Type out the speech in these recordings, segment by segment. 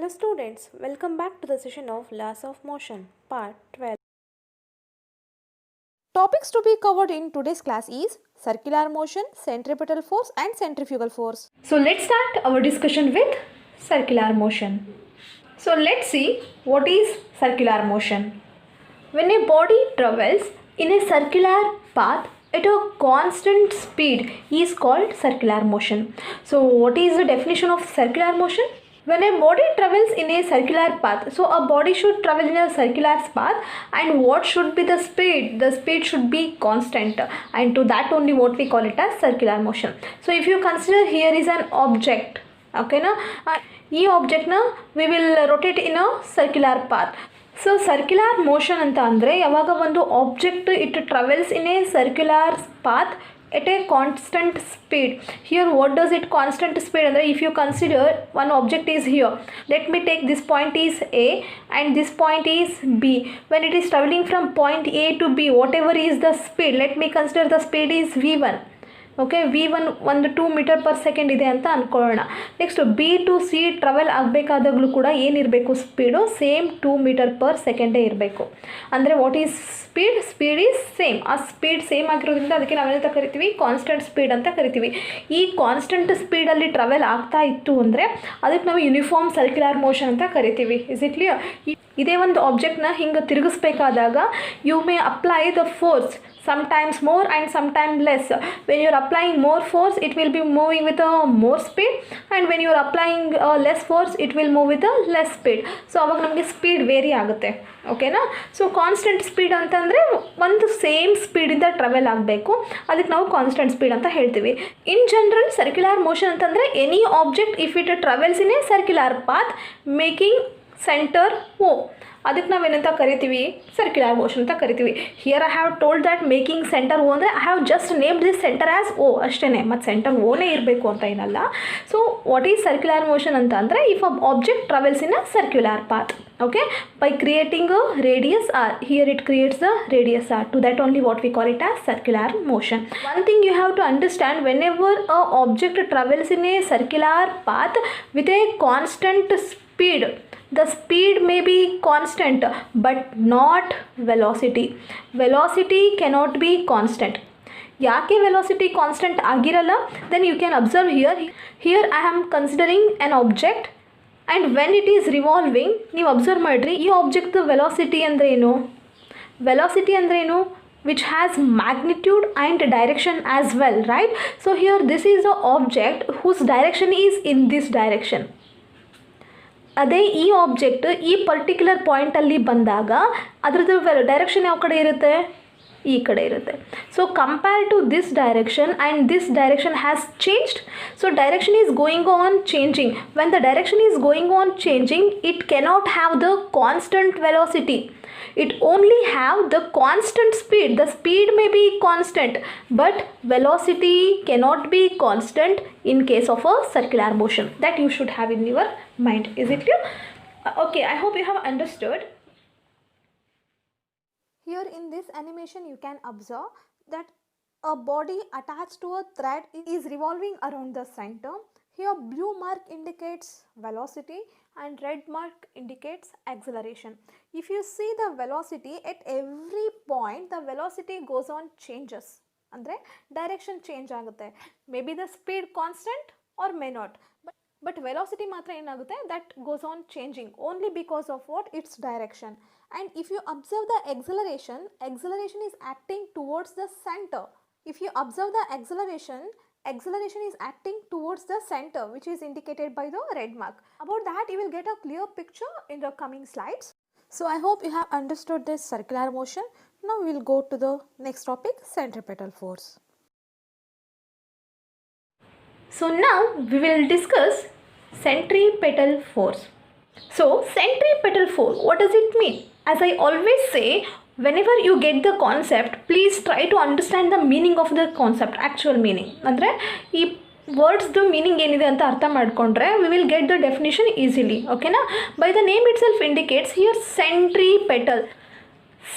Hello students, welcome back to the session of Laws of Motion, part 12. Topics to be covered in today's class is circular motion, centripetal force and centrifugal force. So let's start our discussion with circular motion. So let's see what is circular motion. When a body travels in a circular path at a constant speed is called circular motion. So what is the definition of circular motion? When a body travels in a circular path, so a body should travel in a circular path, and what should be the speed? The speed should be constant, and to that only what we call it as circular motion. So if you consider here is an object, okay na, ee object na we will rotate in a circular path. So circular motion anta andre yavaga ಒಂದು object it travels in a circular path at a constant speed. Here what does it constant speed andre, if you consider one object is here, let me take this point is A and this point is B. When it is traveling from point A to B, whatever is the speed, let me consider the speed is V1. Okay V1 ಒಂದು 2 metre per second ಇದೆ ಅಂತ ಅಂದ್ಕೊಳ್ಳೋಣ. Next B to C travel ಆಗಬೇಕಾದಾಗಲೂ ಕೂಡ ಏನಿರಬೇಕು speed same 2 metre per ಸೆಕೆಂಡೇ ಇರಬೇಕು. ಅಂದರೆ what is speed is same. ಆ ಸ್ಪೀಡ್ ಸೇಮ್ ಆಗಿರೋದ್ರಿಂದ ಅದಕ್ಕೆ ನಾವೇನಂತ ಕರಿತೀವಿ, ಕಾನ್ಸ್ಟೆಂಟ್ ಸ್ಪೀಡ್ ಅಂತ ಕರಿತೀವಿ. ಈ ಕಾನ್ಸ್ಟೆಂಟ್ ಸ್ಪೀಡಲ್ಲಿ ಟ್ರಾವೆಲ್ ಆಗ್ತಾ ಇತ್ತು ಅಂದರೆ ಅದಕ್ಕೆ ನಾವು ಯೂನಿಫಾರ್ಮ್ ಸರ್ಕ್ಯುಲರ್ ಮೋಷನ್ ಅಂತ ಕರಿತೀವಿ. Is it clear? ಇದೇ ಒಂದು ಆಬ್ಜೆಕ್ಟ್ನ ಹಿಂಗೆ ತಿರುಗಿಸ್ಬೇಕಾದಾಗ you may apply the force sometimes more and sometimes less. When you are applying more force, it will be moving with a more speed, and when you are applying less force, it will move with a less speed. So ಅವಾಗ ನಮಗೆ speed very ಆಗುತ್ತೆ. ಓಕೆನಾ? So constant speed ಅಂತಂದರೆ ಒಂದು same ಸ್ಪೀಡಿಂದ travel ಆಗಬೇಕು, ಅದಕ್ಕೆ ನಾವು constant speed ಅಂತ ಹೇಳ್ತೀವಿ. ಇನ್ ಜನರಲ್ ಸರ್ಕ್ಯುಲರ್ ಮೋಷನ್ ಅಂತಂದರೆ any object if it travels in a circular path making centre O, ಅದಕ್ಕೆ ನಾವೇನಂತ ಕರಿತೀವಿ, ಸರ್ಕ್ಯುಲರ್ ಮೋಷನ್ ಅಂತ ಕರಿತೀವಿ. Here I have told that making centre O ಅಂದರೆ I have just name this centre as O ಅಷ್ಟೇ, ಮತ್ತು centre ಓನೇ ಇರಬೇಕು ಅಂತ ಏನಲ್ಲ. So what is circular motion ಅಂತ ಅಂದರೆ if a object travels in a circular path, okay, by creating a radius r. Here it creates the radius r. To that only what we call it as circular motion. One thing you have to understand, whenever a object travels in a circular path with a constant speed, the speed may be constant but not velocity. Velocity cannot be constant. ಯಾಕೆ velocity constant ಆಗಿರಲ್ಲ? Then you can observe here I am considering an object and when it is revolving, ನೀವು observe ಮಾಡಿರಿ ಈ ಆಬ್ಜೆಕ್ಟ್ದು velocity ಅಂದ್ರೇನು? Velocity ಅಂದ್ರೇನು? which has magnitude and direction as well, right? So here this is the object whose direction is in this direction. ಅದೇ ಈ object ಈ particular ಪಾಯಿಂಟಲ್ಲಿ ಬಂದಾಗ ಅದರದ್ದು ಡೈರೆಕ್ಷನ್ ಯಾವ ಕಡೆ ಇರುತ್ತೆ? ಈ ಕಡೆ ಇರುತ್ತೆ. So compare to this direction and this direction has changed. So direction is going on changing. When the direction is going on changing, it cannot have the constant velocity. It only have the constant speed. The speed may be constant, but velocity cannot be constant in case of a circular motion. That you should have in your mind. Is it clear? Okay, I hope you have understood. Here in this animation you can observe that a body attached to a thread is revolving around the center. Here blue mark indicates velocity and red mark indicates acceleration. If you see the velocity at every point, the velocity goes on changes. ಅಂದರೆ direction change ಆಗುತ್ತೆ. May be the speed constant or may not, but velocity ಮಾತ್ರ ಏನಾಗುತ್ತೆ, that goes on changing only because of what its direction. And if you observe the acceleration is acting towards the center. If you observe the acceleration is acting towards the center, which is indicated by the red mark. About that you will get a clear picture in the coming slides. So I hope you have understood this circular motion. Now we will go to the next topic, centripetal force. So now we will discuss centripetal force. So centripetal force, what does it mean? As I always say, whenever you get the concept, please try to understand the meaning of the concept, actual meaning. ಅಂದರೆ ಈ ವರ್ಡ್ಸ್ದು meaning ಏನಿದೆ ಅಂತ ಅರ್ಥ ಮಾಡಿಕೊಂಡ್ರೆ we will get the definition easily. ಓಕೆನಾ? By the name itself indicates here centripetal,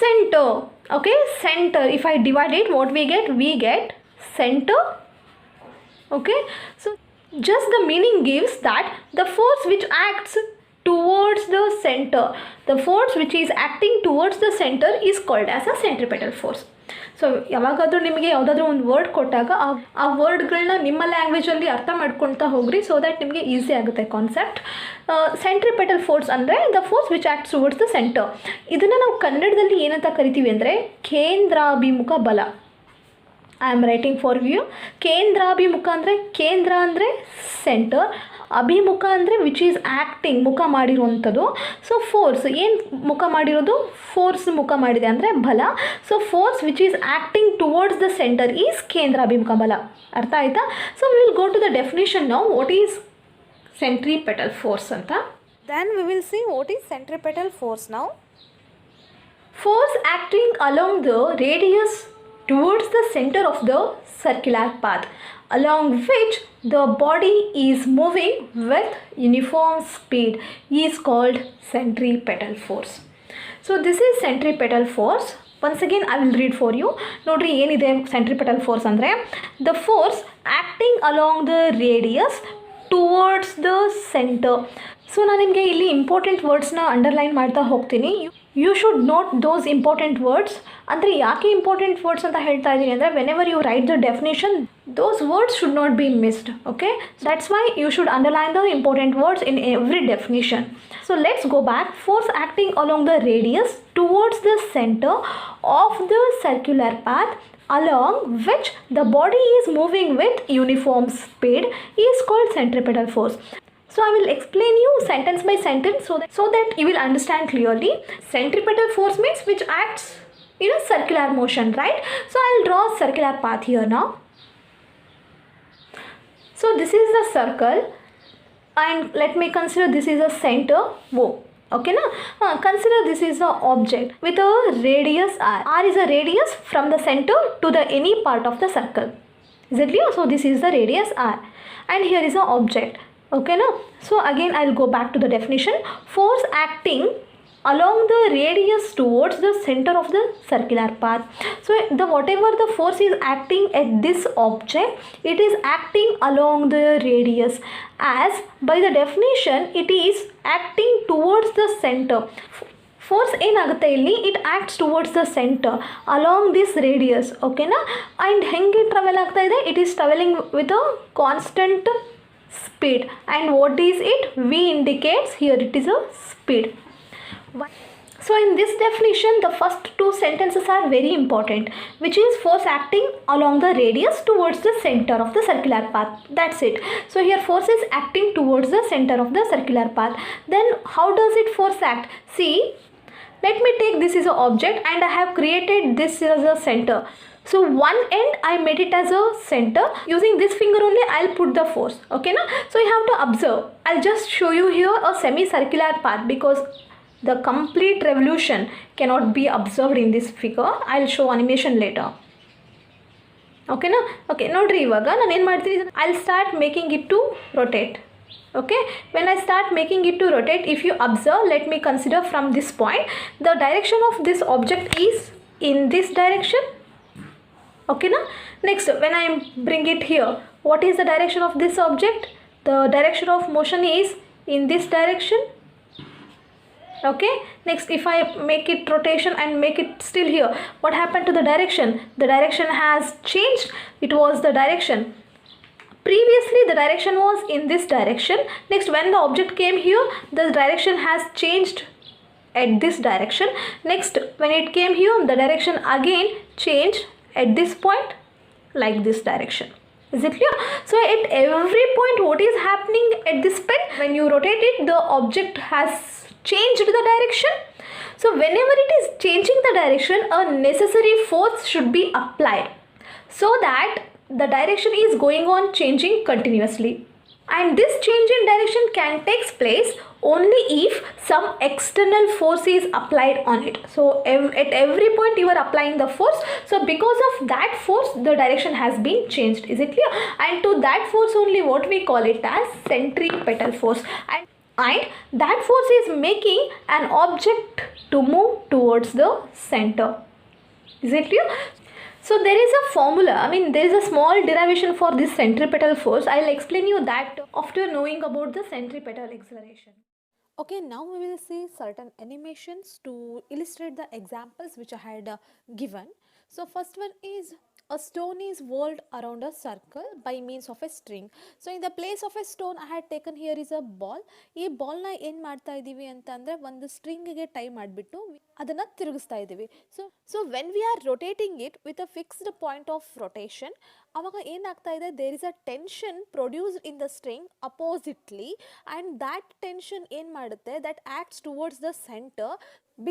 centre. Okay, centre. If I divide it, what we get centre. Okay, so just the meaning gives that the force which acts towards the center. The force which is acting towards the center is called as a centripetal force. So ಯಾವಾಗಾದರೂ ನಿಮಗೆ ಯಾವುದಾದ್ರೂ ಒಂದು word ಕೊಟ್ಟಾಗ ಆ ವರ್ಡ್ಗಳನ್ನ ನಿಮ್ಮ ಲ್ಯಾಂಗ್ವೇಜಲ್ಲಿ ಅರ್ಥ ಮಾಡ್ಕೊಳ್ತಾ ಹೋಗ್ರಿ, ಸೊ ದ್ಯಾಟ್ ನಿಮಗೆ ಈಸಿ ಆಗುತ್ತೆ ಕಾನ್ಸೆಪ್ಟ್. ಸೆಂಟ್ರಿಪೆಟಲ್ ಫೋರ್ಸ್ ಅಂದರೆ the force which acts towards the centre. ಇದನ್ನು ನಾವು ಕನ್ನಡದಲ್ಲಿ ಏನಂತ ಕರಿತೀವಿ ಅಂದರೆ ಕೇಂದ್ರಾಭಿಮುಖ ಬಲ. I am writing for you. ಕೇಂದ್ರಾಭಿಮುಖ ಅಂದರೆ ಕೇಂದ್ರ ಅಂದರೆ ಸೆಂಟರ್, ಅಭಿಮುಖ ಅಂದರೆ ವಿಚ್ ಈಸ್ ಆ್ಯಕ್ಟಿಂಗ್, ಮುಖ ಮಾಡಿರುವಂಥದ್ದು. ಸೊ ಫೋರ್ಸ್ ಏನು ಮುಖ ಮಾಡಿರೋದು? ಫೋರ್ಸ್ ಮುಖ ಮಾಡಿದೆ ಅಂದರೆ ಬಲ. So force which is acting towards the centre is ಕೇಂದ್ರಾಭಿಮುಖ ಬಲ. ಅರ್ಥ ಆಯ್ತಾ? So we will go to the definition now. What is centripetal force ಅಂತ. Then we will see what is centripetal force now. Force acting along the radius towards the center of the circular path along which the body is moving with uniform speed is called centripetal force. So this is centripetal force. Once again I will read for you. Nodri ಏನide centripetal force ಅಂದರೆ the force acting along the radius towards the center. ಸೊ ನಾನು ನಿಮಗೆ ಇಲ್ಲಿ important ವರ್ಡ್ಸ್ನ underline ಮಾಡ್ತಾ ಹೋಗ್ತೀನಿ. You should note those important words. ಅಂದರೆ ಯಾಕೆ ಇಂಪಾರ್ಟೆಂಟ್ ವರ್ಡ್ಸ್ ಅಂತ ಹೇಳ್ತಾ ಇದ್ದೀನಿ ಅಂದರೆ whenever you write the definition those words should not be missed. Okay, that's why you should underline the important words in every definition. So let's go back. Force acting along the radius towards the center of the circular path along which the body is moving with uniform speed is called centripetal force. So I will explain you sentence by sentence so that you will understand clearly. Centripetal force means which acts in a circular motion, right? So I will draw a circular path here now. So this is the circle and let me consider this is a center O. Okay na? Consider this is the object with a radius r. R is a radius from the center to the any part of the circle. Is it clear? So this is the radius r and here is the object. Okay na? So again I will go back to the definition. Force acting along the radius towards the center of the circular path. So the whatever the force is acting at this object, it is acting along the radius, as by the definition it is acting towards the center. Force ಏನಾಗುತ್ತೆ ಇಲ್ಲಿ, it acts towards the center along this radius. Okay na? And ಹೆಂಗೆ travel ಆಗ್ತಾ ಇದೆ? It is traveling with a constant speed. And what is it? V indicates here it is a speed. So in this definition the first two sentences are very important, which is force acting along the radius towards the center of the circular path. That's it. So here force is acting towards the center of the circular path. Then how does it force act? See, let me take this is an object and I have created this as a center. So one end I made it as a center. Using this finger only I'll put the force. Okay na? So you have to observe. I'll just show you here a semicircular path because the complete revolution cannot be observed in this figure. I'll show animation later. Okay na? Okay, nodri ivaga nanu ಏನು ಮಾಡ್ತೀನಿ, I'll start making it to rotate. Okay, when I start making it to rotate, if you observe, let me consider from this point, the direction of this object is in this direction. Okay na? Next when I bring it here, what is the direction of this object? The direction of motion is in this direction. Okay, next if I make it rotation and make it still here, what happened to the direction? The direction has changed. It was the direction previously, the direction was in this direction. Next when the object came here, the direction has changed at this direction. Next when it came here, the direction again changed at this point, like this direction. Is it clear? So at every point what is happening at this pen, when you rotate it, the object has changed the direction. So whenever it is changing the direction, a necessary force should be applied so that the direction is going on changing continuously. And this change in direction can take place only if some external force is applied on it. So at every point you are applying the force. So because of that force, the direction has been changed. Is it clear? And to that force only what we call it as centripetal force. And that force is making an object to move towards the center. Is it clear? So there is a formula, there is a small derivation for this centripetal force. I will explain you that after knowing about the centripetal acceleration. Okay, now we will see certain animations to illustrate the examples which I had given. So first one is a stone is whirled around a circle by means of a string. So in the place of a stone I had taken here is a ball. ಈ ಬಾಲ್ನ ಏನು ಮಾಡ್ತಾ ಇದ್ದೀವಿ ಅಂತಂದರೆ ಒಂದು ಸ್ಟ್ರಿಂಗ್ಗೆ tie ಮಾಡಿಬಿಟ್ಟು ಅದನ್ನು ತಿರುಗಿಸ್ತಾ ಇದ್ದೀವಿ. So when we are rotating it with a fixed point of rotation, ಆವಾಗ ಏನಾಗ್ತಾ ಇದೆ, there is a tension produced in the string oppositely, and that tension ಏನು ಮಾಡುತ್ತೆ, that acts towards the centre,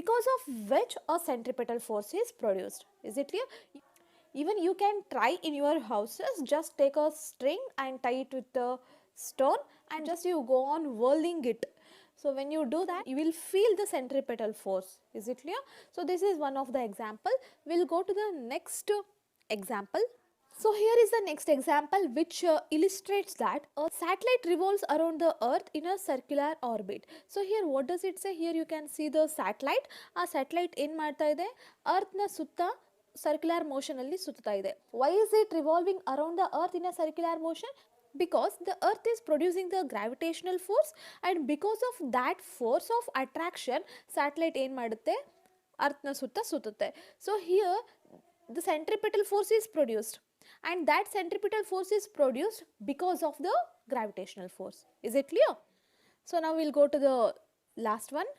because of which a centripetal force is produced. Is it clear? Even you can try in your houses, just take a string and tie it with a stone and just you go on whirling it. So when you do that, you will feel the centripetal force. Is it clear? So this is one of the example. We'll go to the next example. So here is the next example which illustrates that a satellite revolves around the earth in a circular orbit. So here what does it say? Here you can see the satellite. A satellite ಏನು ಮಾಡ್ತಾ ಇದೆ, ಅರ್ತ್ನ ಸುತ್ತ circular ಮೋಷನಲ್ಲಿ ಸುತ್ತಾ ಇದೆ. Why is it revolving around the earth in a circular motion? Because the earth is producing the gravitational force, and because of that force of attraction, satellite ಏನು ಮಾಡುತ್ತೆ, ಅರ್ತ್ನ ಸುತ್ತ ಸುತ್ತುತ್ತೆ. So here the centripetal force is produced, and that centripetal force is produced because of the gravitational force. Is it clear? So now we'll go to the last one.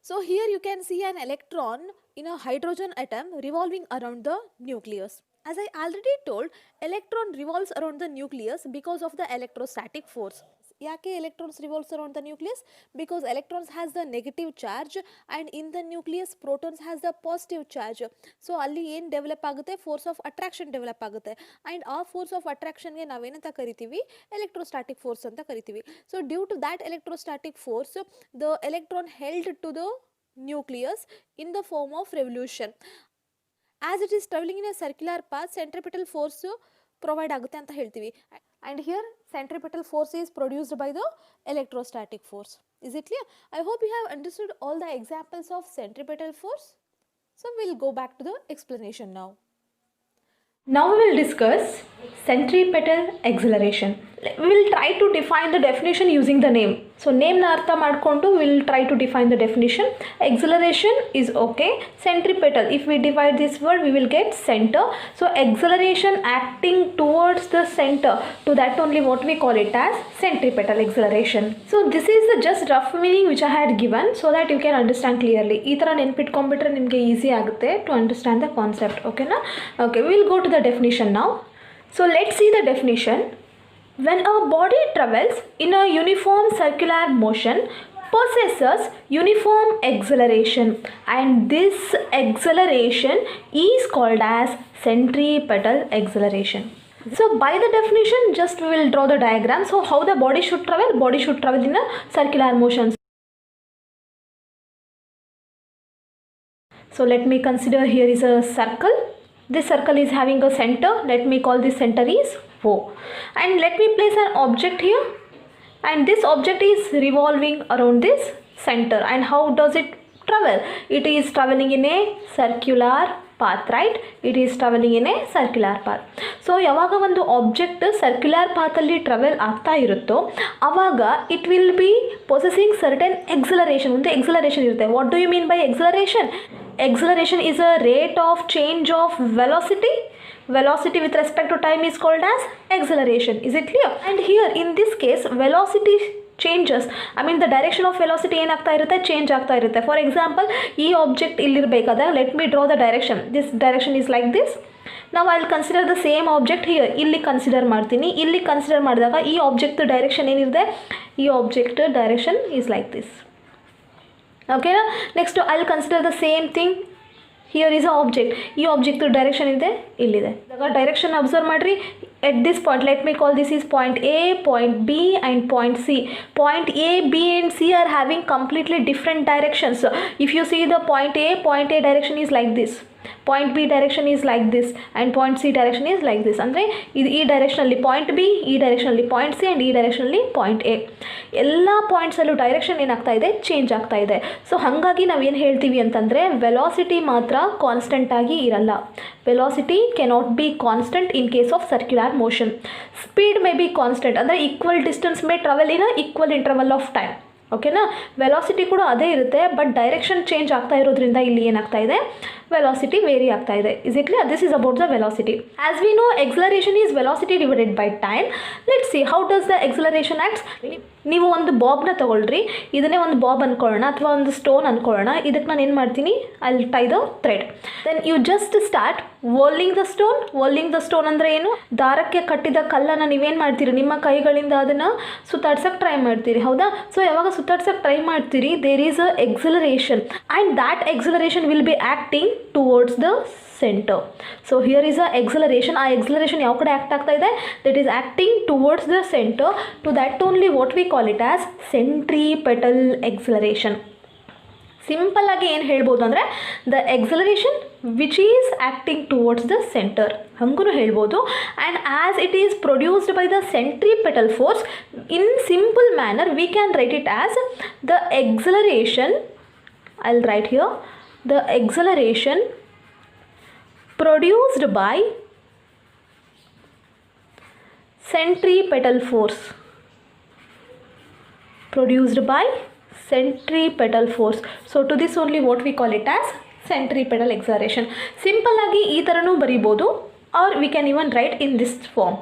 So here you can see an electron in a hydrogen atom revolving around the nucleus. As I already told, electron revolves around the nucleus because of the electrostatic force. ಯಾಕೆ electrons revolves around the nucleus? Because electrons has the negative charge and in the nucleus protons has the positive charge. So ಅಲ್ಲಿ ಏನು develop ಆಗುತ್ತೆ, force of attraction develop ಆಗುತ್ತೆ, and ಆ force of ಅಟ್ರಾಕ್ಷನ್ಗೆ ನಾವೇನಂತ ಕರಿತೀವಿ, electrostatic force ಅಂತ ಕರಿತೀವಿ. So due to that electrostatic force, the electron held to the nucleus in the form of revolution. As it is traveling in a circular path, centripetal force provide ಆಗುತ್ತೆ ಅಂತ ಹೇಳ್ತೀವಿ. And here centripetal force is produced by the electrostatic force. Is it clear? I hope you have understood all the examples of centripetal force. So we'll go back to the explanation now. Now we will discuss centripetal acceleration. We will try to define the definition using the name. So name na artha madkondu we will try to define the definition. Acceleration is okay. Centripetal, if we divide this word we will get center. So acceleration acting towards the center, to that only what we call it as centripetal acceleration. So this is the just rough meaning which I had given so that you can understand clearly. Ee tara ನೆನ್ಪಿಟ್ಕೊಂಡ್ಬಿಟ್ರೆ ನಿಮಗೆ easy ಆಗುತ್ತೆ to understand the concept. Okay na? Okay, we will go to the definition now. So let's see the definition. When a body travels in a uniform circular motion, possesses uniform acceleration, and this acceleration is called as centripetal acceleration. So by the definition, just we will draw the diagram. So how the body should travel? Body should travel in a circular motion. So let me consider here is a circle. This circle is having a center. Let me call this center is O. And let me place an object here. And this object is revolving around this center. And how does it travel? It is traveling in a circular path, right? It is traveling in a circular path. So ಯಾವಾಗ ಒಂದು object circular ಪಾತಲ್ಲಿ travel ಆಗ್ತಾ ಇರುತ್ತೋ ಆವಾಗ it will be possessing certain acceleration. ಒಂದು acceleration ಇರುತ್ತೆ. What do you mean by acceleration? Acceleration is a rate of change of velocity. Velocity with respect to time is called as acceleration. Is it clear? And here in this case velocity changes. I mean the direction of velocity ಏನಾಗ್ತಾ ಇರುತ್ತೆ, change ಆಗ್ತಾ ಇರುತ್ತೆ. For example ಈ object ಇಲ್ಲಿರಬೇಕಾದ್ರೆ let me draw the direction. This direction is like this. ನಾವು I will consider the same object here. ಇಲ್ಲಿ consider ಮಾಡ್ತೀನಿ. ಇಲ್ಲಿ ಕನ್ಸಿಡರ್ ಮಾಡಿದಾಗ ಈ ಆಬ್ಜೆಕ್ಟ್ ಡೈರೆಕ್ಷನ್ ಏನಿದೆ, ಈ object direction is like this. Okay, next I will consider the same thing. Here is a object. ಈ object direction ಇದೆ, ಇಲ್ಲಿದೆ. ಇವಾಗ ಡೈರೆಕ್ಷನ್ ಅಬ್ಸರ್ವ್ ಮಾಡಿರಿ. at this point let me call this is point A, point B and point C. Point A, B and C are having completely different directions. So if you see the point A direction is like this, point B direction is like this, and point C direction is like this. ಅಂದರೆ ಇದು ಈ ಡೈರೆಕ್ಷನಲ್ಲಿ point B, ಈ ಡೈರೆಕ್ಷನಲ್ಲಿ point C and ಈ ಡೈರೆಕ್ಷನಲ್ಲಿ point A. ಎಲ್ಲ ಪಾಯಿಂಟ್ಸಲ್ಲೂ direction ಏನಾಗ್ತಾ ಇದೆ, change ಆಗ್ತಾ ಇದೆ. ಸೊ ಹಾಗಾಗಿ ನಾವೇನು ಹೇಳ್ತೀವಿ ಅಂತಂದರೆ ವೆಲಾಸಿಟಿ ಮಾತ್ರ ಕಾನ್ಸ್ಟೆಂಟಾಗಿ ಇರಲ್ಲ. Velocity cannot be constant in case of circular motion. Speed may be constant, ಅಂದರೆ equal distance may travel in a equal interval of time. ಓಕೆನಾ. ವೆಲಾಸಿಟಿ ಕೂಡ ಅದೇ ಇರುತ್ತೆ, ಬಟ್ ಡೈರೆಕ್ಷನ್ ಚೇಂಜ್ ಆಗ್ತಾ ಇರೋದ್ರಿಂದ ಇಲ್ಲಿ ಏನಾಗ್ತಾ ಇದೆ, ವೆಲಾಸಿಟಿ ವೇರಿ ಆಗ್ತಾ ಇದೆ. Is it clear? This is about the velocity. As we know acceleration is velocity divided by time. Let see how does the acceleration acts. ನೀವು ಒಂದು ಬಾಬ್ನ ತೊಗೊಳ್ರಿ, ಇದನ್ನೇ ಒಂದು ಬಾಬ್ ಅಂದ್ಕೊಳ್ಳೋಣ ಅಥವಾ ಒಂದು ಸ್ಟೋನ್ ಅಂದ್ಕೊಳ್ಳೋಣ. ಇದಕ್ಕೆ ನಾನು ಏನು ಮಾಡ್ತೀನಿ, I will tie the thread. Then you just start rolling the stone. Rolling the stone ಅಂದರೆ ಏನು, ದಾರಕ್ಕೆ ಕಟ್ಟಿದ ಕಲ್ಲನ್ನು ನೀವೇನು ಮಾಡ್ತೀರಿ, ನಿಮ್ಮ ಕೈಗಳಿಂದ ಅದನ್ನು ಸುತ್ತಾಡ್ಸೋಕ್ಕೆ ಟ್ರೈ ಮಾಡ್ತೀರಿ, ಹೌದಾ. ಸೊ ಯಾವಾಗ ಸುತ್ತಾಡ್ಸೋಕ್ಕೆ ಟ್ರೈ ಮಾಡ್ತೀರಿ, there is a acceleration and that acceleration will be acting towards the centre. So here is a acceleration. ಆ ಎಕ್ಸಲರೇಷನ್ ಯಾವ ಕಡೆ ಆ್ಯಕ್ಟ್ ಆಗ್ತಾ ಇದೆ, that is acting towards the centre. To that only what we call it as centripetal acceleration. Simple ಆಗಿ ಏನು ಹೇಳ್ಬೋದು ಅಂದರೆ the acceleration which is acting towards the centre ಹಂಗೂ ಹೇಳ್ಬೋದು. And as it is produced by the centripetal force, in simple manner we can write it as the acceleration. I will write here the acceleration produced by centripetal force. Produced by centripetal force. So to this only what we call it as centripetal acceleration. Simple ಆಗಿ ಈ ಥರನೂ ಬರಿಬೋದು, or we can even write in this form.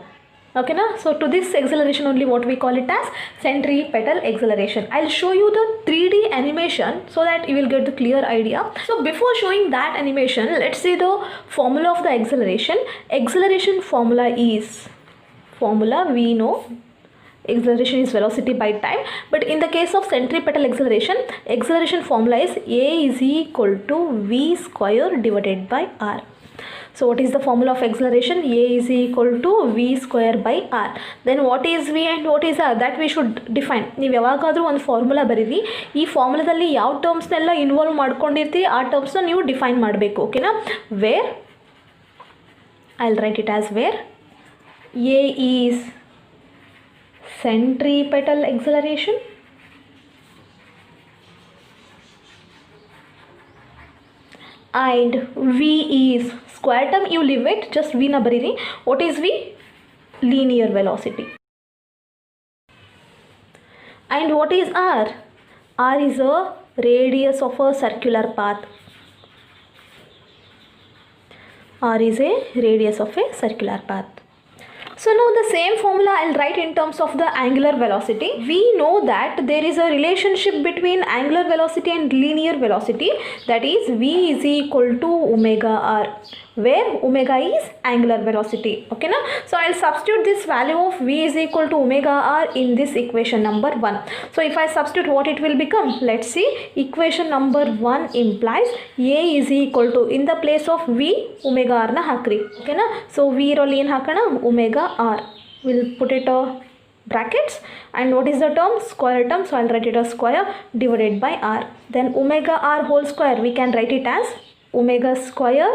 Okay na? So to this acceleration only what we call it as centripetal acceleration. I'll show you the 3D animation so that you will get the clear idea. So before showing that animation, let's see the formula of the acceleration. Acceleration formula is, formula we know acceleration is velocity by time, but in the case of centripetal acceleration, acceleration formula is a is equal to v square divided by r. So what is the formula of acceleration? A is equal to v square by r. Then what is v and what is r? That we should define. ನೀವು ಯಾವಾಗಾದರೂ ಒಂದು formula ಬರೀರಿ, ಈ ಫಾರ್ಮುಲಾದಲ್ಲಿ ಯಾವ ಟರ್ಮ್ಸ್ನೆಲ್ಲ involve ಮಾಡ್ಕೊಂಡಿರ್ತೀರಿ ಆ ಟರ್ಮ್ಸ್ನ ನೀವು define ಮಾಡಬೇಕು. ಓಕೆನಾ. Where I will write it as where a is centripetal acceleration and v is square term, you leave it, just v na bariri. What is v? Linear velocity. And what is r? R is a radius of a circular path. R is a radius of a circular path. So now the same formula I'll write in terms of the angular velocity. We know that there is a relationship between angular velocity and linear velocity, that is v is equal to omega r, where omega is angular velocity. Okay na? So I'll substitute this value of v is equal to omega r in this equation number 1. So if I substitute, what it will become? Let's see. Equation number 1 implies a is equal to, in the place of v, omega r na hakri. Okay na? So v ರಲ್ಲಿ ಏನು ಹಾಕೋಣ, omega r. We'll put it brackets, and what is the term? Square term. So I'll write it as square divided by r. Then omega r whole square we can write it as omega square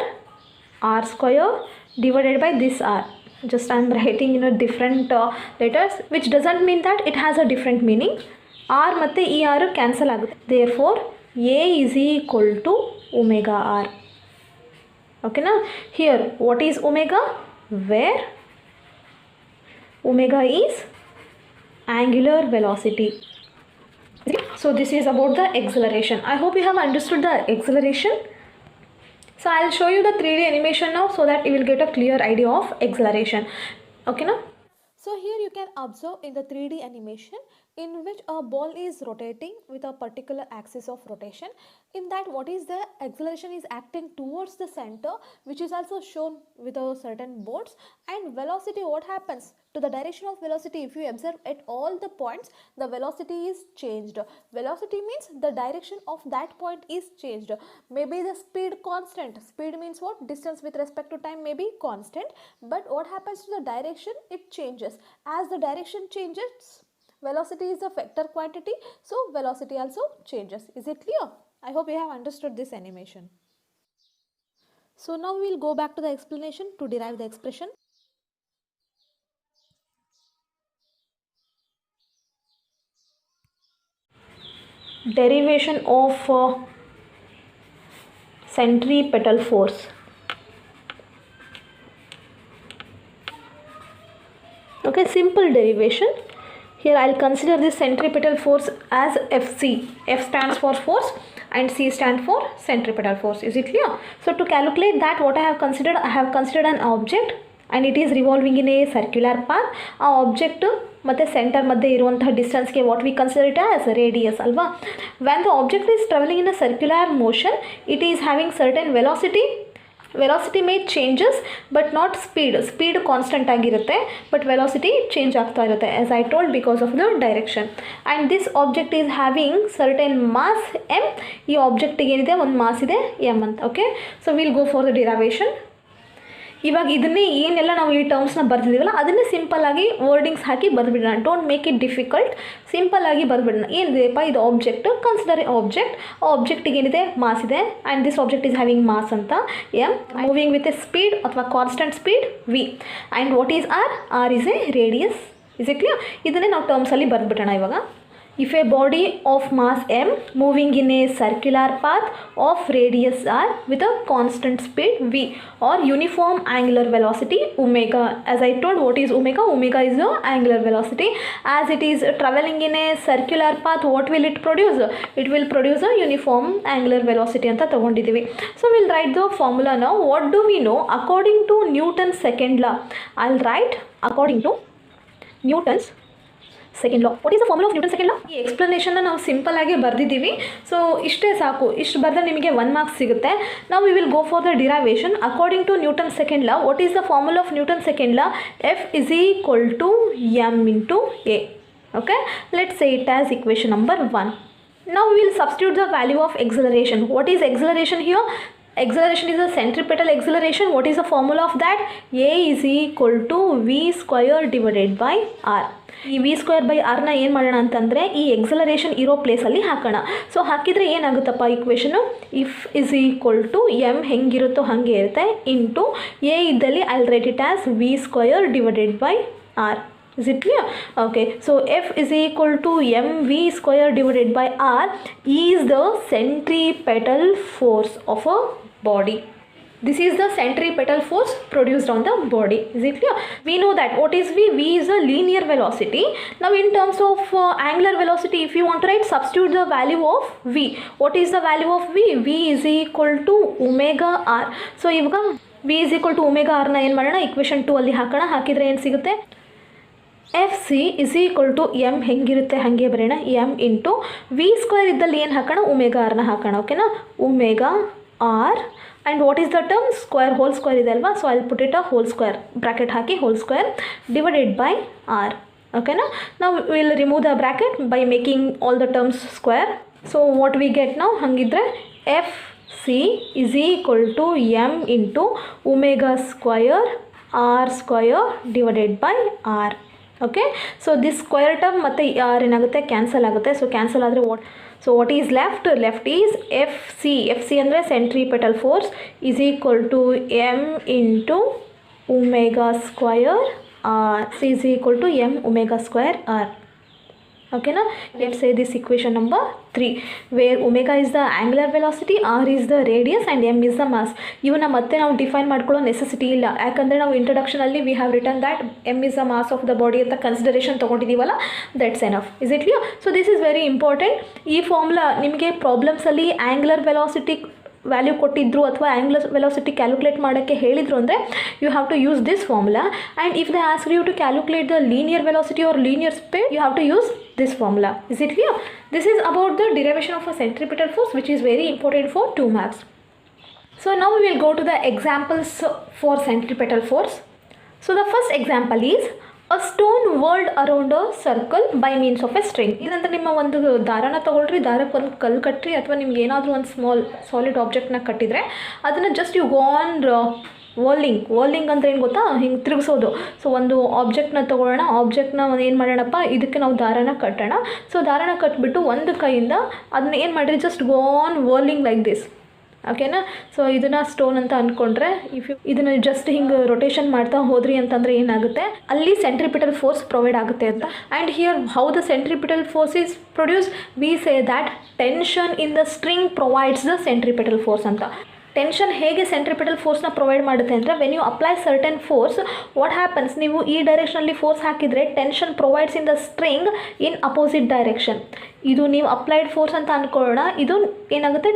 r square divided by this r. Just I'm writing in a different letters, which doesn't mean that it has a different meaning. r ಮತ್ತೆ ಈ r cancel ಆಗುತ್ತೆ. Therefore a is equal to omega r. Okay na? Here what is omega? Where omega is angular velocity. So this is about the acceleration. I hope you have understood the acceleration. So I'll show you the 3D animation now so that you will get a clear idea of acceleration. Okay na? So here you can observe in the 3D animation in which a ball is rotating with a particular axis of rotation. In that, what is the acceleration is acting towards the center, which is also shown with a certain boards. And velocity, what happens to the direction of velocity? If you observe at all the points, the velocity is changed. Velocity means the direction of that point is changed. Maybe the speed constant. Speed means what? Distance with respect to time may be constant, but what happens to the direction? It changes. As the direction changes, velocity is a vector quantity, so velocity also changes. Is it clear? I hope you have understood this animation. So now we will go back to the explanation to derive the expression. Derivation of centripetal force. Okay, simple derivation. Here I'll consider this centripetal force as FC. F stands for force and C stands for centripetal force. Is it clear? So to calculate that, what I have considered an object and it is revolving in a circular path. ಆ object ಮತ್ತು centre ಮಧ್ಯೆ ಇರುವಂತಹ ಡಿಸ್ಟೆನ್ಸ್ಗೆ what we consider it as radius ಅಲ್ವಾ. When the object is travelling in a circular motion, it is having certain velocity may changes but not speed constant ಆಗಿರುತ್ತೆ, but velocity change ಆಗ್ತಾ ಇರುತ್ತೆ as I told because of the direction. And this object is having certain mass M. ಈ ಆಬ್ಜೆಕ್ಟಿಗೆ ಏನಿದೆ ಒಂದು mass ಇದೆ M ಅಂತ. Okay, so will go for the derivation. ಇವಾಗ ಇದನ್ನೇ ಏನೆಲ್ಲ ನಾವು ಈ ಟರ್ಮ್ಸ್ನ ಬರ್ದಿದ್ದೀವಲ್ಲ ಅದನ್ನೇ ಸಿಂಪಲ್ಲಾಗಿ ವರ್ಡಿಂಗ್ಸ್ ಹಾಕಿ ಬರೆದ್ಬಿಡೋಣ. ಡೋಂಟ್ ಮೇಕ್ ಇಟ್ ಡಿಫಿಕಲ್ಟ್, ಸಿಂಪಲ್ಲಾಗಿ ಬರೆದ್ಬಿಡೋಣ. ಏನಿದೆಪ್ಪ ಇದು ಆಬ್ಜೆಕ್ಟ್, ಕನ್ಸಿಡರ್ ಆಬ್ಜೆಕ್ಟ್. ಆ ಆಬ್ಜೆಕ್ಟಿಗೆ ಏನಿದೆ ಮಾಸ್ ಇದೆ and this object is having mass ಅಂತ M, moving with a speed ಅಥವಾ constant speed V. And what is R is a radius. Is it clear? ಇದನ್ನೇ ನಾವು ಟರ್ಮ್ಸಲ್ಲಿ ಬರೆದ್ಬಿಡೋಣ ಇವಾಗ. If a body of mass m moving in a circular path of radius r with a constant speed v or uniform angular velocity omega. As I told, what is omega? Omega is the angular velocity. As it is traveling in a circular path, what will it produce? It will produce a uniform angular velocity anta tagondidivi. So we'll write the formula now. What do we know? According to Newton's second law, I'll write according to Newton's second law. What is the formula of Newton second ಲಾ? ಈ ಎಕ್ಸ್ಪ್ಲನೇಷನ್ನ ನಾವು simple ಆಗಿ ಬರೆದಿದ್ದೀವಿ. So ಇಷ್ಟೇ ಸಾಕು, ಇಷ್ಟು ಬರೆದ್ರೆ ನಿಮಗೆ 1 marks ಸಿಗುತ್ತೆ. ನಾವು we will go for the derivation. According to Newton second law, what is the formula of Newton second law? F is equal to M into A. Okay, let's say it as equation number 1. Now we will substitute the value of acceleration. What is acceleration here? Acceleration is a centripetal acceleration. What is the formula of that? A is equal to v square divided by r. ಈ V square by ಆರ್ನ ಏನು ಮಾಡೋಣ ಅಂತಂದರೆ ಈ acceleration ಇರೋ ಪ್ಲೇಸಲ್ಲಿ ಹಾಕೋಣ. So ಹಾಕಿದರೆ ಏನಾಗುತ್ತಪ್ಪ equation? If is equal to M ಹೆಂಗಿರುತ್ತೋ ಹಾಗೆ ಇರುತ್ತೆ ಇಂಟು ಎ ಇದ್ದಲ್ಲಿ I will write it as V square divided by R. Is it clear? Okay, so F is equal to mv square divided by r is the centripetal force of a body. This is the centripetal force produced on the body. Is it clear? We know that what is v? V is a linear velocity. Now in terms of angular velocity, if you want to write, substitute the value of v. What is the value of v? V is equal to omega r. So ivaga v is equal to omega r na ಏನು ಮಾಡೋಣ, equation 2 ಅಲ್ಲಿ ಹಾಕೋಣ. ಹಾಕಿದರೆ ಏನು ಸಿಗುತ್ತೆ? F C is equal to M ಹೆಂಗಿರುತ್ತೆ ಹಾಗೆ ಬರೋಣ, ಎಮ್ ಇಂಟು ವಿ ಸ್ಕ್ವೇರ್ ಇದ್ದಲ್ಲಿ ಏನು ಹಾಕೋಣ, ಒಮೆಗಾ ಆರ್ನ ಹಾಕೋಣ. ಓಕೆನಾ, omega R and what is the term? Square, whole square ಇದೆ ಅಲ್ವಾ. So I will put it a whole square, bracket ಹಾಕಿ whole square divided by R. ಓಕೆನಾ, ನಾವು will remove the bracket by making all the terms square. So what we get ನಾವು ಹಾಗಿದ್ರೆ F C is equal to M into omega square R square divided by R. Okay, so this square term ಮತ್ತು R ಏನಾಗುತ್ತೆ, cancel ಆಗುತ್ತೆ. So cancel ಆದರೆ what is left is F C ಅಂದರೆ centripetal force is equal to M into omega square R. C is equal to M omega square R. ಓಕೆನಾ, let's say this equation number 3 where omega is the angular velocity, R is the radius and M is the mass. ಇವನ್ನ ಮತ್ತೆ ನಾವು define ಮಾಡ್ಕೊಳ್ಳೋ necessity ಇಲ್ಲ, ಯಾಕಂದರೆ ನಾವು ಇಂಟ್ರೊಡಕ್ಷನಲ್ಲಿ we have written that M is the mass of the body ಅಂತ consideration ತೊಗೊಂಡಿದ್ದೀವಲ್ಲ, that's enough. Is it clear? So this is very important. ಈ ಫಾರ್ಮುಲಾ ನಿಮಗೆ ಪ್ರಾಬ್ಲಮ್ಸಲ್ಲಿ ಆಂಗ್ಯುಲರ್ ವೆಲಾಸಿಟಿ ವ್ಯಾಲ್ಯೂ ಕೊಟ್ಟಿದ್ರು ಅಥವಾ ಆಂಗ್ಯುಲರ್ ವೆಲಾಸಿಟಿ ಕ್ಯಾಲ್ಕುಲೇಟ್ ಮಾಡೋಕ್ಕೆ ಹೇಳಿದ್ರು ಅಂದರೆ you have to use this formula. And if they ask you to calculate the linear velocity or linear speed, you have to use this formula. Is it clear? This is about the derivation of a centripetal force, which is very important for 2 marks. So now we will go to the examples for centripetal force. So the first example is a stone whirled around a circle by means of a string. ಇದಂದ್ರೆ ನಿಮ್ಮ ಒಂದು ದಾರನ ತೊಗೊಳ್ರಿ, ದಾರಕ್ಕೆ ಒಂದು ಕಲ್ಲು ಕಟ್ಟಿರಿ, ಅಥವಾ ನಿಮ್ಗೆ ಏನಾದರೂ ಒಂದು ಸ್ಮಾಲ್ ಸಾಲಿಡ್ ಆಬ್ಜೆಕ್ಟ್ನ ಕಟ್ಟಿದರೆ ಅದನ್ನು just you go on whirling ಅಂದರೆ ಏನು ಗೊತ್ತಾ, ಹಿಂಗೆ ತಿರುಗಿಸೋದು. ಸೊ ಒಂದು ಆಬ್ಜೆಕ್ಟ್ನ ತೊಗೊಳ್ಳೋಣ, ಆಬ್ಜೆಕ್ಟ್ನ ಏನು ಮಾಡೋಣಪ್ಪ, ಇದಕ್ಕೆ ನಾವು ದಾರನ ಕಟ್ಟೋಣ. ಸೊ ದಾರನ ಕಟ್ಟಿಬಿಟ್ಟು ಒಂದು ಕೈಯಿಂದ ಅದನ್ನ ಏನು ಮಾಡಿರಿ, just go on whirling like this. ಓಕೆನಾ, ಸೊ ಇದನ್ನು ಸ್ಟೋನ್ ಅಂತ ಅಂದ್ಕೊಂಡ್ರೆ ಇಫ್ ಯು ಇದನ್ನು ಜಸ್ಟ್ ಹಿಂಗೆ ರೊಟೇಷನ್ ಮಾಡ್ತಾ ಹೋದ್ರಿ ಅಂತಂದರೆ ಏನಾಗುತ್ತೆ, ಅಲ್ಲಿ ಸೆಂಟ್ರಿಪಿಟಲ್ ಫೋರ್ಸ್ ಪ್ರೊವೈಡ್ ಆಗುತ್ತೆ ಅಂತ. And here how the centripetal force is produce, we say that tension in the string provides the centripetal force ಅಂತ. ಟೆನ್ಷನ್ ಹೇಗೆ ಸೆಂಟ್ರಿಪಿಟಲ್ ಫೋರ್ಸ್ನ ಪ್ರೊವೈಡ್ ಮಾಡುತ್ತೆ ಅಂದರೆ when you apply certain force what happens, ನೀವು ಈ ಡೈರೆಕ್ಷನಲ್ಲಿ ಫೋರ್ಸ್ ಹಾಕಿದರೆ tension provides in the string in opposite direction. ಇದು ನೀವು ಅಪ್ಲೈಡ್ ಫೋರ್ಸ್ ಅಂತ ಅಂದ್ಕೊಳ್ಳೋಣ, ಇದು ಏನಾಗುತ್ತೆ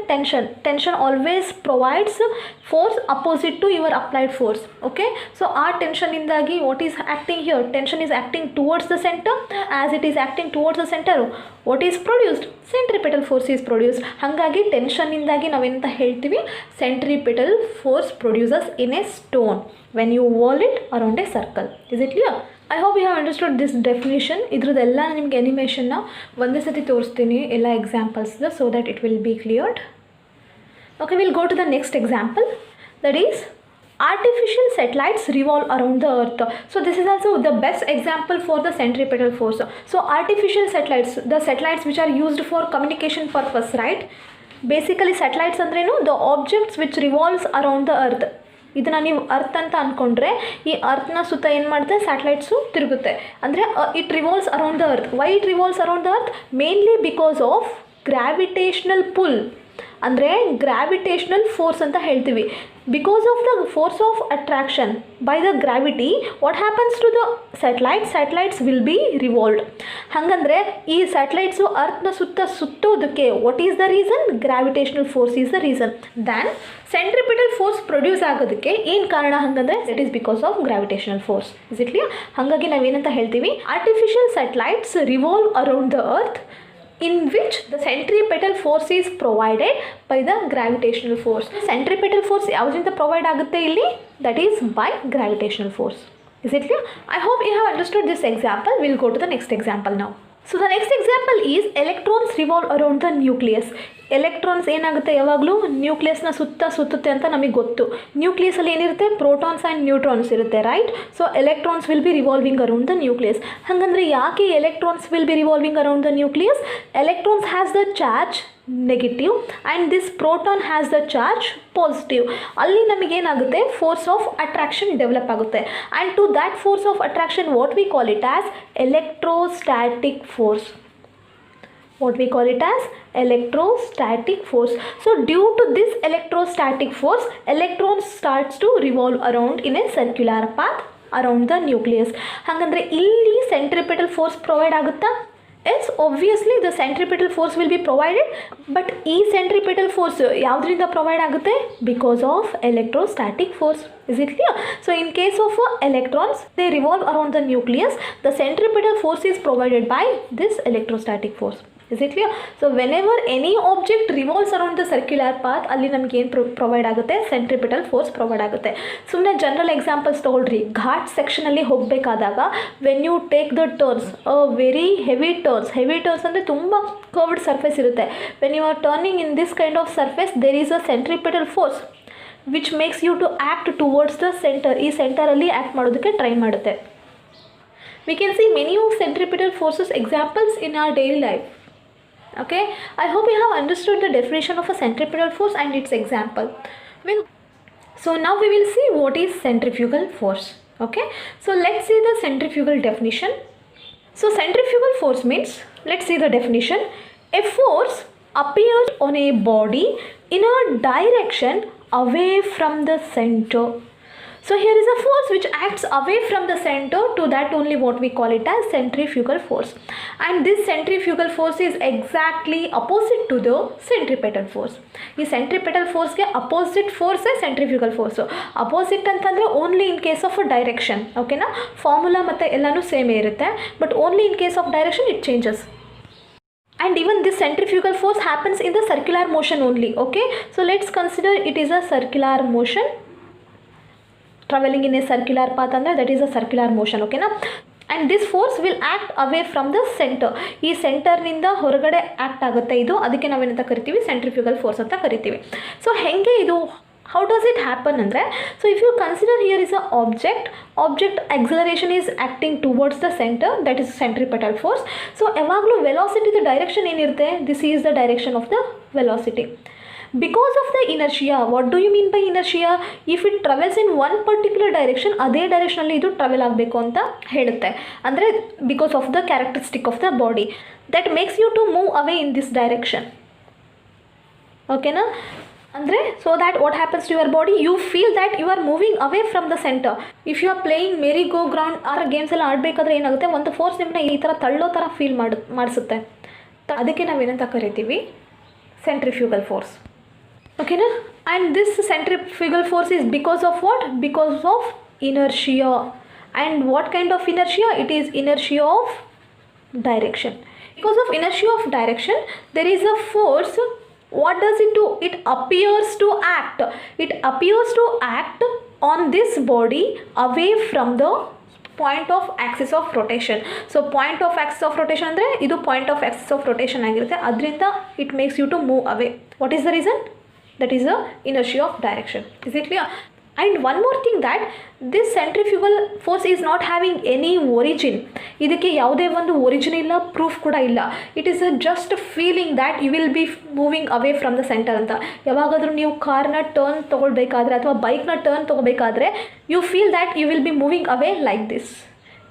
tension always provides force opposite to your applied force. Okay, so ಆ ಟೆನ್ಷನಿಂದಾಗಿ what is acting here, tension is acting towards the centre. As it is acting towards the centre, what is produced, centripetal force is produced. ಹಾಗಾಗಿ ಟೆನ್ಷನ್ನಿಂದಾಗಿ ನಾವೆಂತ ಹೇಳ್ತೀವಿ, centripetal force produces in a stone when you whirl it around a circle. Is it clear? I hope you have understood this definition. ಇದ್ರದ್ದೆಲ್ಲ ನಿಮಗೆ ಅನಿಮೇಷನ್ನ ಒಂದೇ ಸತಿ ತೋರಿಸ್ತೀನಿ, ಎಲ್ಲ ಎಕ್ಸಾಂಪಲ್ಸ್ದು, so that it will be cleared. Okay, will go to the next example, that is artificial satellites revolve around the earth. So this is also the best example for the centripetal force. So artificial satellites, the satellites which are used for communication purpose, right? Basically satellites ಅಂದ್ರೇನು, the objects which revolves around the earth. ಇದನ್ನು ನೀವು earth ಅಂತ ಅಂದ್ಕೊಂಡ್ರೆ ಈ ಅರ್ತ್ನ ಸುತ್ತ ಏನು ಮಾಡುತ್ತೆ, satellites ತಿರುಗುತ್ತೆ. ಅಂದರೆ it revolves around the earth. Why it revolves around the earth? Mainly because of gravitational pull, ಅಂದರೆ ಗ್ರಾವಿಟೇಷನಲ್ ಫೋರ್ಸ್ ಅಂತ ಹೇಳ್ತೀವಿ. Because of the force of attraction by the gravity what happens to the satellites will be revolved. ಹಾಗಂದರೆ ಈ satellites ಅರ್ಥನ ಸುತ್ತೋದಕ್ಕೆ what is the reason? Gravitational force is the reason. Then centripetal force produce ಆಗೋದಕ್ಕೆ ಏನು ಕಾರಣ ಹಾಗಂದರೆ it is because of gravitational force. Is it clear? ಹಾಗಾಗಿ ನಾವೇನಂತ ಹೇಳ್ತೀವಿ, artificial satellites revolve around the earth in which the centripetal force is provided by the gravitational force. Centripetal force ಯಾವ್ದ್ರಿಂದ provide ಆಗುತ್ತೆ ಇಲ್ಲಿ? That is by gravitational force. Is it clear? I hope you have understood this example. We'll go to the next example now. So the next example is electrons revolve around the nucleus. Electrons ಏನಾಗುತ್ತೆ, ಯಾವಾಗಲೂ ನ್ಯೂಕ್ಲಿಯಸ್ನ ಸುತ್ತುತ್ತೆ ಅಂತ ನಮಗೆ ಗೊತ್ತು. ನ್ಯೂಕ್ಲಿಯಸಲ್ಲಿ ಏನಿರುತ್ತೆ, protons and neutrons ಇರುತ್ತೆ, right? So electrons will be revolving around the nucleus. ಹಾಗಂದರೆ ಯಾಕೆ electrons will be revolving around the nucleus? Electrons has the charge negative and this proton has the charge positive. ಅಲ್ಲಿ ನಮಗೇನಾಗುತ್ತೆ, force of attraction develop ಆಗುತ್ತೆ. And to that force of attraction what we call it as electrostatic force. What we call it as electrostatic force. So due to this electrostatic force, electrons starts to revolve around in a circular path around the nucleus. ಹಾಗಂದರೆ ಇಲ್ಲಿ centripetal force provide ಆಗುತ್ತಾ? Yes, obviously the centripetal force will be provided. But ಈ centripetal force ಯಾವುದರಿಂದ provide ಆಗುತ್ತೆ? Because of electrostatic force. Is it clear? So in case of electrons, they revolve around the nucleus. The centripetal force is provided by this electrostatic force. Is it clear? So whenever any object revolves around the circular path, ಅಲ್ಲಿ ನಮಗೆ ಏನು provide ಆಗುತ್ತೆ? Centripetal force provide ಆಗುತ್ತೆ. ಸುಮ್ಮನೆ general examples ತೊಗೊಳ್ರಿ. ಘಾಟ್ ಸೆಕ್ಷನಲ್ಲಿ ಹೋಗಬೇಕಾದಾಗ when you take the turns, very heavy turns ಅಂದರೆ ತುಂಬ ಕರ್ವ್ಡ್ ಸರ್ಫೇಸ್ ಇರುತ್ತೆ. When you are turning in this kind of surface there is a centripetal force which makes you to act towards the centre. ಈ ಸೆಂಟರಲ್ಲಿ act ಮಾಡೋದಕ್ಕೆ try ಮಾಡುತ್ತೆ. We can see many of centripetal forces examples in our daily life. Okay, I hope you have understood the definition of a centripetal force and its example. So now we will see what is centrifugal force. Okay, so let's see the centrifugal definition. So centrifugal force means, let's see the definition. A force appears on a body in a direction away from the center. So here is a force which acts away from the center, to that only what we call it as centrifugal force. And this centrifugal force is exactly opposite to the centripetal force. ಈ centripetal ಫೋರ್ಸ್ಗೆ opposite ಫೋರ್ಸೇ centrifugal force. Opposite ಅಂತಂದರೆ only in case of direction. ಓಕೆನಾ? Formula ಮತ್ತು ಎಲ್ಲನೂ ಸೇಮೇ ಇರುತ್ತೆ, but only in case of direction it changes. And even this centrifugal force happens in the circular motion only. Okay, so let's consider it is a circular motion. Traveling in a circular path ಅಂದರೆ that is a circular motion. ಓಕೆನಾ? And this force will act away from the centre. ಈ ಸೆಂಟರ್ನಿಂದ ಹೊರಗಡೆ act ಆಗುತ್ತೆ ಇದು, ಅದಕ್ಕೆ ನಾವೇನಂತ ಕರಿತೀವಿ? Centrifugal force ಅಂತ ಕರಿತೀವಿ. ಸೊ ಹೇಗೆ ಇದು, ಹೌ ಡಸ್ ಇಟ್ ಹ್ಯಾಪನ್ ಅಂದರೆ, so if you consider here is a object acceleration is acting towards the centre, that is centripetal force. So ಯಾವಾಗಲೂ ವೆಲಾಸಿಟಿದು ಡೈರೆಕ್ಷನ್ ಏನಿರುತ್ತೆ, this is the direction of the velocity. Because of the inertia, what do you mean by inertia? If it travels in one particular direction, ಅದೇ ಡೈರೆಕ್ಷನಲ್ಲಿ ಇದು travel ಆಗಬೇಕು ಅಂತ ಹೇಳುತ್ತೆ. ಅಂದರೆ because of the characteristic of the body that makes you to move away in this direction. ಓಕೆನಾ? ಅಂದರೆ so that what happens to your body you feel that you are moving away from the centre. If you are playing merry go ground ಆ games ಎಲ್ಲ ಆಡಬೇಕಾದ್ರೆ ಏನಾಗುತ್ತೆ, ಒಂದು force ನಿಮ್ಮನ್ನ ಈ ಥರ ತಳ್ಳೋ ಥರ ಫೀಲ್ ಮಾಡಿಸುತ್ತೆ. ಅದಕ್ಕೆ ನಾವೇನಂತ ಕರಿತೀವಿ, ಸೆಂಟ್ರಿಫ್ಯೂಗಲ್ ಫೋರ್ಸ್. ಓಕೆನಾ? And this centrifugal force is because of what? Because of inertia. And what kind of inertia? It is inertia of direction. Because of inertia of direction, there is a force. What does it do? It appears to act. It appears to act on this body away from the point of axis of rotation. So point of axis of rotation ಅಂದರೆ ಇದು point of axis of rotation ಆಗಿರುತ್ತೆ. ಅದರಿಂದ it makes you to move away. What is the reason? That is the inertia of direction. Is it clear? And one more thing, that this centrifugal force is not having any origin. ಇದಕ್ಕೆ ಯಾವುದೇ ಒಂದು origin ಇಲ್ಲ, proof ಕೂಡ ಇಲ್ಲ. It is just feeling that you will be moving away from the centre ಅಂತ. ಯಾವಾಗಾದರೂ ನೀವು ಕಾರ್ನ ಟರ್ನ್ ತೊಗೊಳ್ಬೇಕಾದ್ರೆ ಅಥವಾ ಬೈಕ್ನ ಟರ್ನ್ ತೊಗೋಬೇಕಾದ್ರೆ you feel that you will be moving away like this.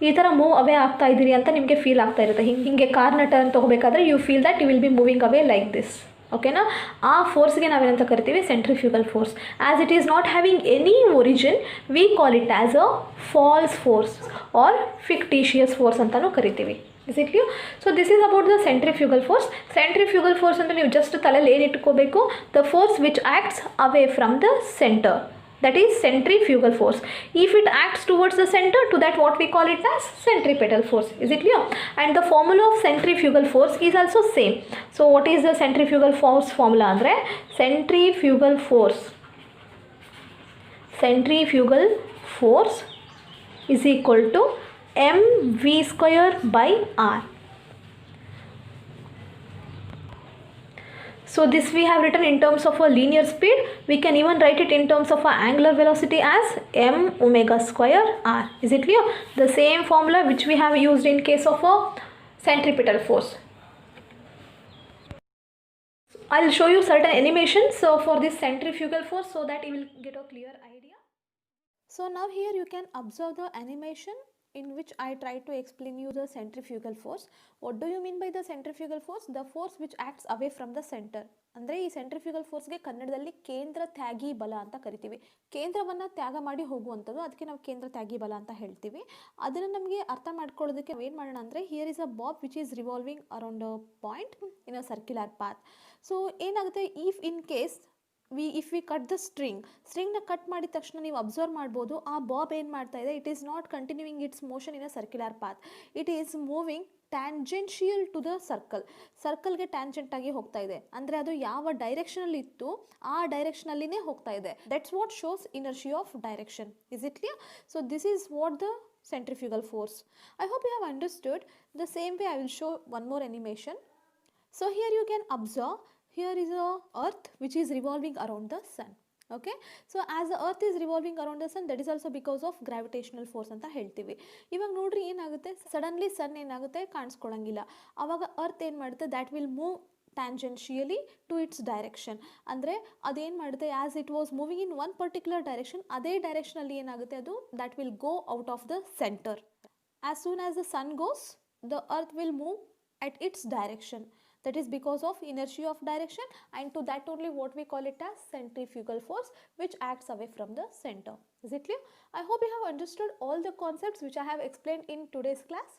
ಈ ಥರ ಮೂವ್ ಅವೇ ಆಗ್ತಾ ಇದ್ದೀರಿ ಅಂತ ನಿಮಗೆ ಫೀಲ್ ಆಗ್ತಾ ಇರುತ್ತೆ. ಹಿಂಗೆ ಕಾರ್ನ ಟರ್ನ್ ತೊಗೋಬೇಕಾದ್ರೆ you feel that you will be moving away like this. ಓಕೆನಾ? ಆ ಫೋರ್ಸ್ಗೆ ನಾವೇನಂತ ಕರಿತೀವಿ? Centrifugal force. As it is not having any origin, we call it as a false force or fictitious force ಅಂತಲೂ ಕರಿತೀವಿ. Is it clear? So this is about the centrifugal force. Centrifugal force ಅಂದರೆ ನೀವು just ತಲೆಯಲ್ಲಿ ಏನು ಇಟ್ಕೋಬೇಕು? The force which acts away from the centre. That is centrifugal force. If it acts towards the center, to that what we call it as centripetal force. Is it clear? And the formula of centrifugal force is also same. So what is the centrifugal force formula? Andre centrifugal force is equal to mv square by r. So this we have written in terms of a linear speed. We can even write it in terms of a angular velocity as m omega square r. Is it clear? The same formula which we have used in case of a centripetal force. I'll show you certain animations for this centrifugal force so that you will get a clear idea. So now here you can observe the animation in which I try to explain you the centrifugal force. What do you mean by the centrifugal force? The force which acts away from the center. ಅಂದರೆ ಈ centrifugal ಫೋರ್ಸ್ಗೆ ಕನ್ನಡದಲ್ಲಿ ಕೇಂದ್ರ ತ್ಯಾಗಿ ಬಲ ಅಂತ ಕರಿತೀವಿ. ಕೇಂದ್ರವನ್ನು ತ್ಯಾಗ ಮಾಡಿ ಹೋಗುವಂಥದ್ದು, ಅದಕ್ಕೆ ನಾವು ಕೇಂದ್ರ ತ್ಯಾಗಿ ಬಲ ಅಂತ ಹೇಳ್ತೀವಿ. ಅದನ್ನು ನಮಗೆ ಅರ್ಥ ಮಾಡ್ಕೊಳ್ಳೋದಕ್ಕೆ ಏನು ಮಾಡೋಣ ಅಂದರೆ, here is a bob which is revolving around a point in a circular path. So ಏನಾಗುತ್ತೆ, in case if we cut the ಸ್ಟ್ರಿಂಗ್ನ ಕಟ್ ಮಾಡಿದ ತಕ್ಷಣ ನೀವು ಅಬ್ಸರ್ವ್ ಮಾಡ್ಬೋದು, ಆ ಬಾಬ್ ಏನು ಮಾಡ್ತಾ ಇದೆ, it is not continuing its motion in a circular path. It is moving tangential to the ಸರ್ಕಲ್ಗೆ ಟ್ಯಾಂಜೆಂಟ್ ಆಗಿ ಹೋಗ್ತಾ ಇದೆ. ಅಂದರೆ ಅದು ಯಾವ ಡೈರೆಕ್ಷನಲ್ಲಿ ಇತ್ತು ಆ ಡೈರೆಕ್ಷನಲ್ಲಿನೇ ಹೋಗ್ತಾ ಇದೆ. That's what shows inertia of direction. Is it clear? So this is what the centrifugal force. I hope you have understood. The same way I will show one more animation. So here you can observe, here is a earth which is revolving around the sun. Okay, so as the earth is revolving around the sun, that is also because of gravitational force ಅಂತ ಹೇಳ್ತೀವಿ. ಇವಾಗ ನೋಡ್ರಿ ಏನಾಗುತ್ತೆ, suddenly ಸನ್ ಏನಾಗುತ್ತೆ ಕಾಣಿಸ್ಕೊಳ್ಳಂಗಿಲ್ಲ. ಆವಾಗ earth ಏನು ಮಾಡುತ್ತೆ, that will move tangentially to its direction. ಅಂದರೆ ಅದೇನು ಮಾಡುತ್ತೆ, as it was moving in one particular direction, ಅದೇ ಡೈರೆಕ್ಷನಲ್ಲಿ ಏನಾಗುತ್ತೆ ಅದು, that will go out of the centre. As soon as the sun goes, the earth will move at its direction. That is because of inertia of direction, and to that only what we call it as centrifugal force, which acts away from the center. Is it clear? I hope you have understood all the concepts which I have explained in today's class.